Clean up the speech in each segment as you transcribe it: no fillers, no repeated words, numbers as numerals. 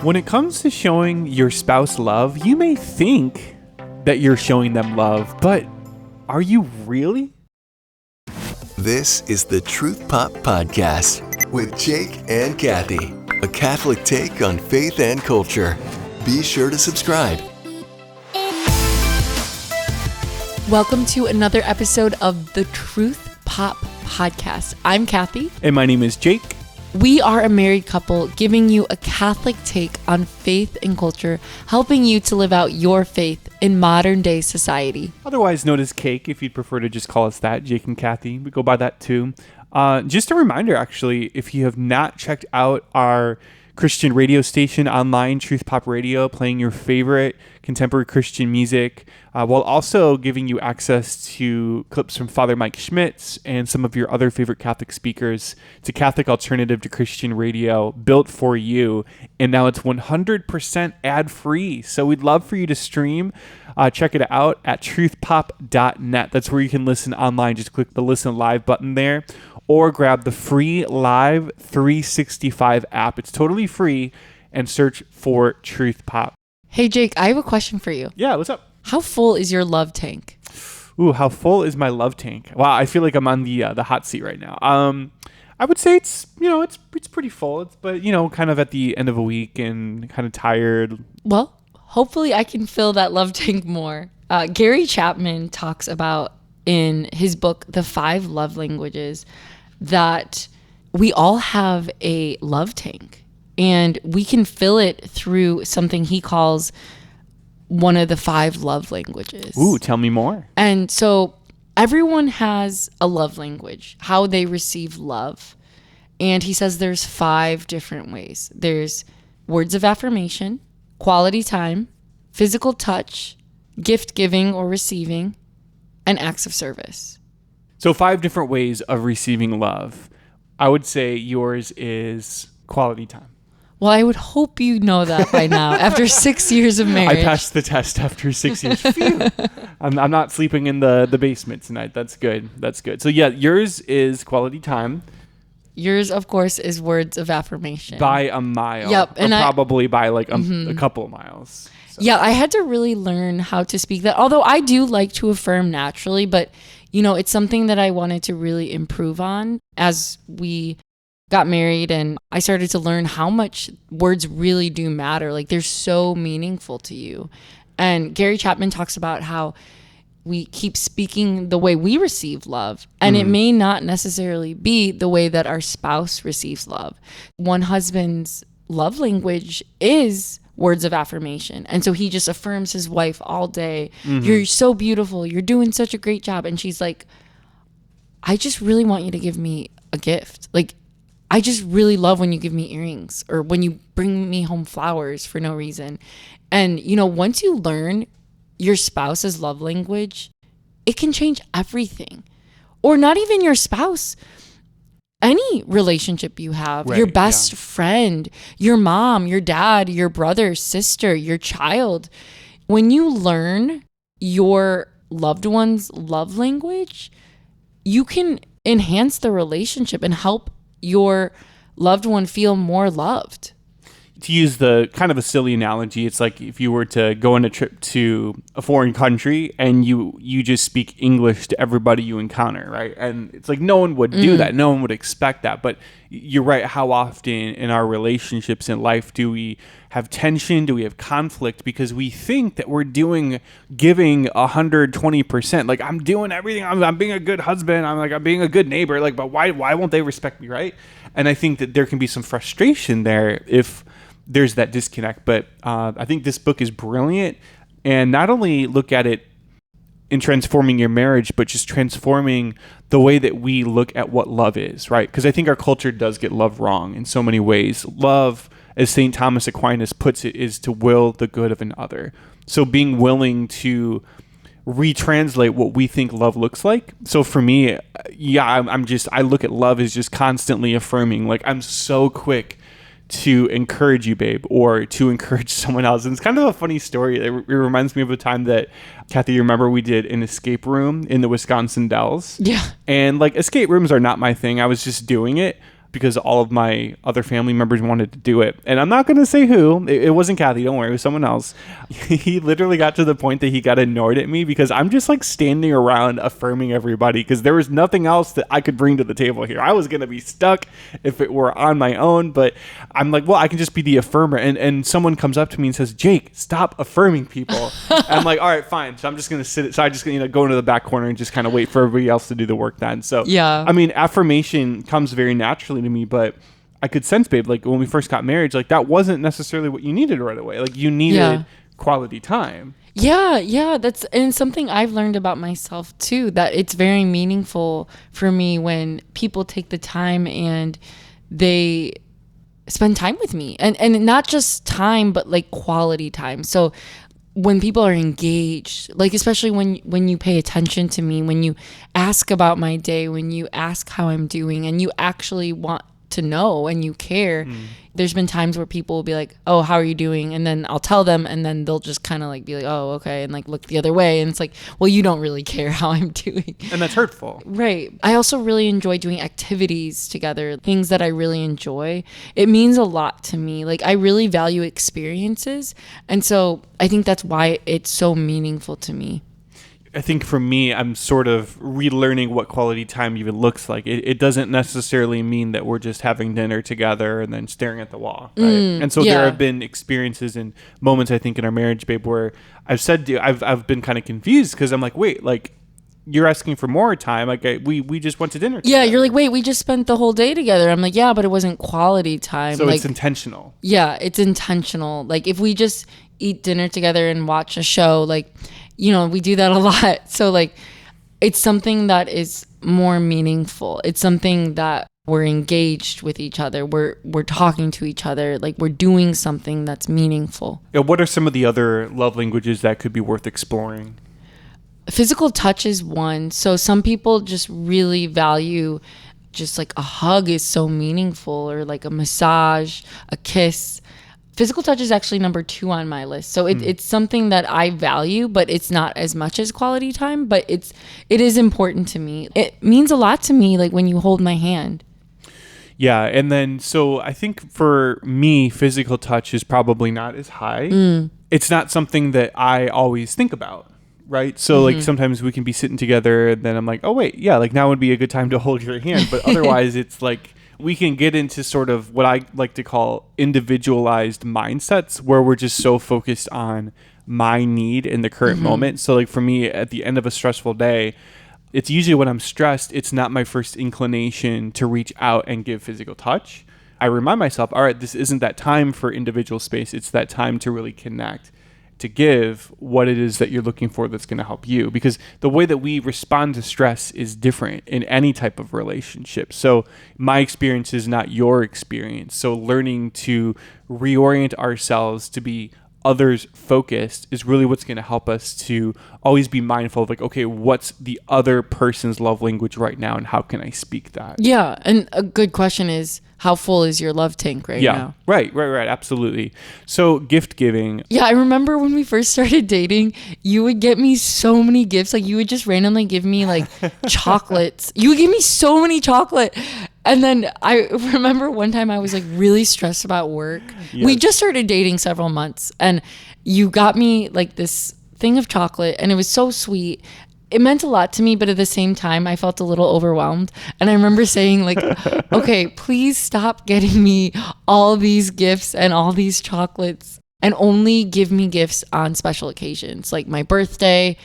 When it comes to showing your spouse love, you may think that you're showing them love, but are you really? This is the Truth Pop Podcast with Jake and Kathy, a Catholic take on faith and culture. Be sure to subscribe. Welcome to another episode of the Truth Pop Podcast. I'm Kathy. And my name is Jake. We are a married couple giving you a Catholic take on faith and culture, helping you to live out your faith in modern day society. Otherwise known as Cake, if you'd prefer to just call us that, Jake and Kathy. We go by that too. Just a reminder, actually, if you have not checked out our Christian radio station online, Truth Pop Radio, playing your favorite contemporary Christian music, while also giving you access to clips from Father Mike Schmitz and some of your other favorite Catholic speakers. It's a Catholic alternative to Christian radio built for you, and now it's 100% ad-free. So we'd love for you to stream. Check it out at truthpop.net. That's where you can listen online. Just click the Listen Live button there, or grab the free Live 365 app. It's totally free, and search for Truth Pop. Hey, Jake, I have a question for you. Yeah, what's up? How full is your love tank? Ooh, how full is my love tank? Wow, I feel like I'm on the hot seat right now. I would say it's pretty full. But kind of at the end of a week and kind of tired. Well, hopefully I can fill that love tank more. Gary Chapman talks about in his book, The 5 Love Languages, that we all have a love tank and we can fill it through something he calls one of the 5 love languages. Ooh, tell me more. And so everyone has a love language, how they receive love. And he says there's 5 different ways. There's words of affirmation, quality time, physical touch, gift giving or receiving, and acts of service. So 5 different ways of receiving love. I would say yours is quality time. Well, I would hope you know that by now, after 6 years of marriage. I passed the test after 6 years. Phew. I'm not sleeping in the basement tonight. That's good. So yeah, yours is quality time. Yours, of course, is words of affirmation. By a mile. Yep. And probably by like a couple of miles. So. Yeah, I had to really learn how to speak that. Although I do like to affirm naturally, but it's something that I wanted to really improve on as we got married, and I started to learn how much words really do matter. Like, they're so meaningful to you. And Gary Chapman talks about how we keep speaking the way we receive love, and it may not necessarily be the way that our spouse receives love. One husband's love language is words of affirmation. And so he just affirms his wife all day. You're so beautiful. You're doing such a great job. And she's like, I just really want you to give me a gift. Like, I just really love when you give me earrings or when you bring me home flowers for no reason. And, once you learn your spouse's love language, it can change everything. Or not even your spouse. Any relationship you have, right, your best friend, your mom, your dad, your brother, sister, your child. When you learn your loved one's love language, you can enhance the relationship and help your loved one feel more loved. To use the kind of a silly analogy, it's like if you were to go on a trip to a foreign country and you just speak English to everybody you encounter, right? And it's like no one would do that. No one would expect that. But you're right. How often in our relationships in life do we have tension? Do we have conflict? Because we think that we're giving 120%. Like, I'm doing everything. I'm being a good husband. I'm being a good neighbor. Like, but why won't they respect me, right? And I think that there can be some frustration there if there's that disconnect. But I think this book is brilliant, and not only look at it in transforming your marriage, but just transforming the way that we look at what love is, right? Because I think our culture does get love wrong in so many ways. Love, as St. Thomas Aquinas puts it, is to will the good of another. So being willing to retranslate what we think love looks like. So for me, I look at love as just constantly affirming. Like, I'm so quick to encourage you, babe, or to encourage someone else. And it's kind of a funny story. It reminds me of a time that, Kathy, you remember we did an escape room in the Wisconsin Dells? Yeah. And like, escape rooms are not my thing. I was just doing it. because all of my other family members wanted to do it. And I'm not going to say who. It wasn't Kathy. Don't worry. It was someone else. He literally got to the point that he got annoyed at me because I'm just like standing around affirming everybody because there was nothing else that I could bring to the table here. I was going to be stuck if it were on my own, but I'm like, well, I can just be the affirmer. And someone comes up to me and says, Jake, stop affirming people. And I'm like, all right, fine. So I'm just going to sit. So I just, go into the back corner and just kind of wait for everybody else to do the work then. So, yeah. I mean, affirmation comes very naturally to me, but I could sense, babe, like when we first got married, like that wasn't necessarily what you needed right away. Like you needed quality time. Yeah, that's and something I've learned about myself too, that it's very meaningful for me when people take the time and they spend time with me, and not just time, but like quality time. So when people are engaged, like especially when you pay attention to me, when you ask about my day, when you ask how I'm doing, and you actually want to know and you care. There's been times where people will be like, oh, how are you doing? And then I'll tell them, and then they'll just kind of like be like, oh, okay, and like look the other way, and it's like, well, you don't really care how I'm doing, and that's hurtful. Right. I also really enjoy doing activities together, things that I really enjoy. It means a lot to me. Like I really value experiences, and so I think that's why it's so meaningful to me. I think for me, I'm sort of relearning what quality time even looks like. It doesn't necessarily mean that we're just having dinner together and then staring at the wall, right? And so there have been experiences and moments, I think, in our marriage, babe, where I've said to you, I've been kind of confused because I'm like, wait, like you're asking for more time. Like we just went to dinner together. Yeah, you're like, wait, we just spent the whole day together. I'm like, yeah, but it wasn't quality time. So like, it's intentional. Yeah, it's intentional. Like if we just eat dinner together and watch a show, like, we do that a lot. So like, it's something that is more meaningful. It's something that we're engaged with each other. We're talking to each other. Like we're doing something that's meaningful. Yeah, what are some of the other love languages that could be worth exploring? Physical touch is one. So some people just really value just like a hug is so meaningful, or like a massage, a kiss. Physical touch is actually number 2 on my list. So it's something that I value, but it's not as much as quality time, but it is important to me. It means a lot to me, like when you hold my hand. Yeah. And then, so I think for me, physical touch is probably not as high. It's not something that I always think about. Right. So like sometimes we can be sitting together and then I'm like, oh, wait, yeah, like now would be a good time to hold your hand. But otherwise it's like, we can get into sort of what I like to call individualized mindsets where we're just so focused on my need in the current moment. So like for me, at the end of a stressful day, it's usually when I'm stressed, it's not my first inclination to reach out and give physical touch. I remind myself, all right, this isn't that time for individual space. It's that time to really connect, to give what it is that you're looking for that's going to help you, because the way that we respond to stress is different in any type of relationship. So my experience is not your experience. So learning to reorient ourselves to be others focused is really what's going to help us to always be mindful of like, okay, what's the other person's love language right now and how can I speak that? Yeah. And a good question is, how full is your love tank right now? Right. Absolutely. So gift giving. Yeah, I remember when we first started dating, you would get me so many gifts. Like you would just randomly give me like chocolates. You would give me so many chocolate. And then I remember one time I was like really stressed about work. Yes. We just started dating several months and you got me like this thing of chocolate and it was so sweet. It meant a lot to me, but at the same time, I felt a little overwhelmed. And I remember saying like, okay, please stop getting me all these gifts and all these chocolates and only give me gifts on special occasions like my birthday,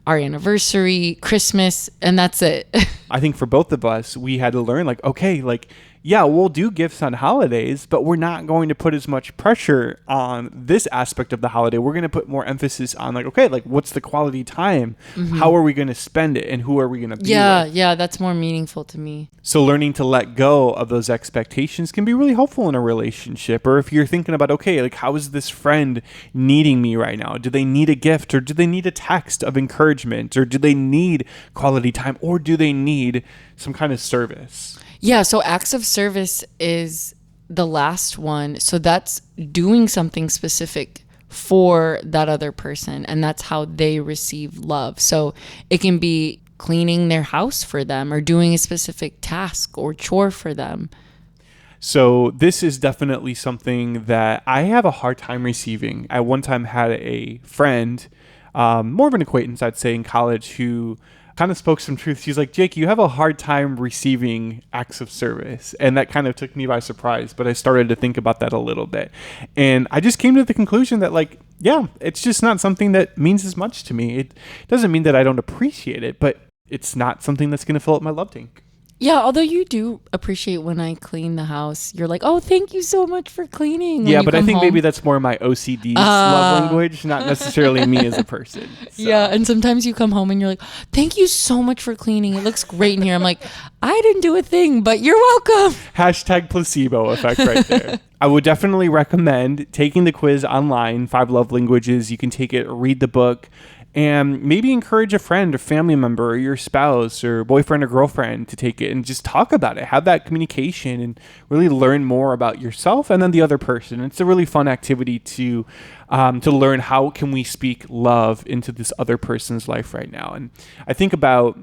our anniversary, Christmas, and that's it. I think for both of us, we had to learn like, okay, like, yeah, we'll do gifts on holidays, but we're not going to put as much pressure on this aspect of the holiday. We're going to put more emphasis on like, okay, like what's the quality time? How are we going to spend it? And who are we going to be with? Yeah, that's more meaningful to me. So learning to let go of those expectations can be really helpful in a relationship. Or if you're thinking about, okay, like how is this friend needing me right now? Do they need a gift or do they need a text of encouragement or do they need quality time or do they need some kind of service? Yeah, so acts of service is the last one. So that's doing something specific for that other person, and that's how they receive love. So it can be cleaning their house for them or doing a specific task or chore for them. So this is definitely something that I have a hard time receiving. I one time had a friend, more of an acquaintance, I'd say, in college, who kind of spoke some truth. She's like, Jake, you have a hard time receiving acts of service. And that kind of took me by surprise. But I started to think about that a little bit. And I just came to the conclusion that, like, yeah, it's just not something that means as much to me. It doesn't mean that I don't appreciate it, but it's not something that's going to fill up my love tank. Yeah, although you do appreciate when I clean the house. You're like, oh, thank you so much for cleaning. Yeah, but I think maybe that's more my OCD's love language, not necessarily me as a person. So. Yeah, and sometimes you come home and you're like, thank you so much for cleaning. It looks great in here. I'm like, I didn't do a thing, but you're welcome. Hashtag placebo effect right there. I would definitely recommend taking the quiz online, 5 Love Languages. You can take it, read the book, and maybe encourage a friend or family member or your spouse or boyfriend or girlfriend to take it and just talk about it. Have that communication and really learn more about yourself and then the other person. It's a really fun activity to learn how can we speak love into this other person's life right now. And I think about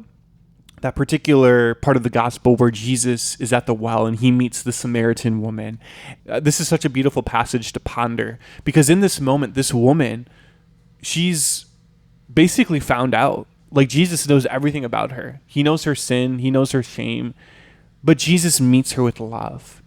that particular part of the gospel where Jesus is at the well and he meets the Samaritan woman. This is such a beautiful passage to ponder because in this moment, this woman, she's basically found out. Like, Jesus knows everything about her. He knows her sin. He knows her shame. But Jesus meets her with love.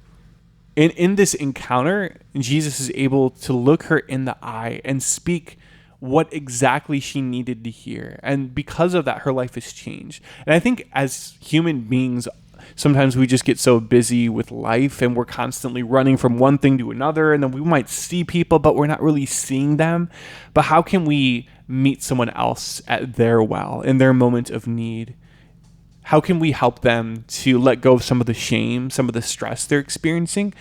And in this encounter, Jesus is able to look her in the eye and speak what exactly she needed to hear. And because of that, her life has changed. And I think as human beings, sometimes we just get so busy with life and we're constantly running from one thing to another. And then we might see people, but we're not really seeing them. But how can we meet someone else at their well, in their moment of need? How can we help them to let go of some of the shame, some of the stress they're experiencing?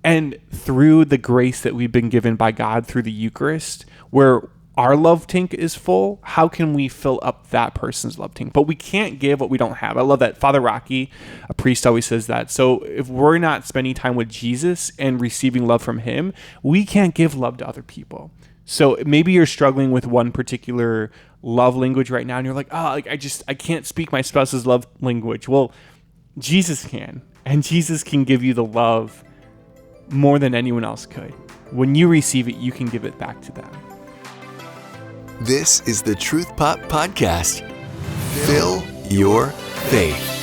And through the grace that we've been given by God through the Eucharist, where our love tank is full, how can we fill up that person's love tank? But we can't give what we don't have. I love that. Father Rocky, a priest, always says that. So if we're not spending time with Jesus and receiving love from him, we can't give love to other people. So maybe you're struggling with one particular love language right now and you're like, oh, like I can't speak my spouse's love language. Well, Jesus can, and Jesus can give you the love more than anyone else could. When you receive it, you can give it back to them. This is the Truth Pop Podcast. Fill your faith.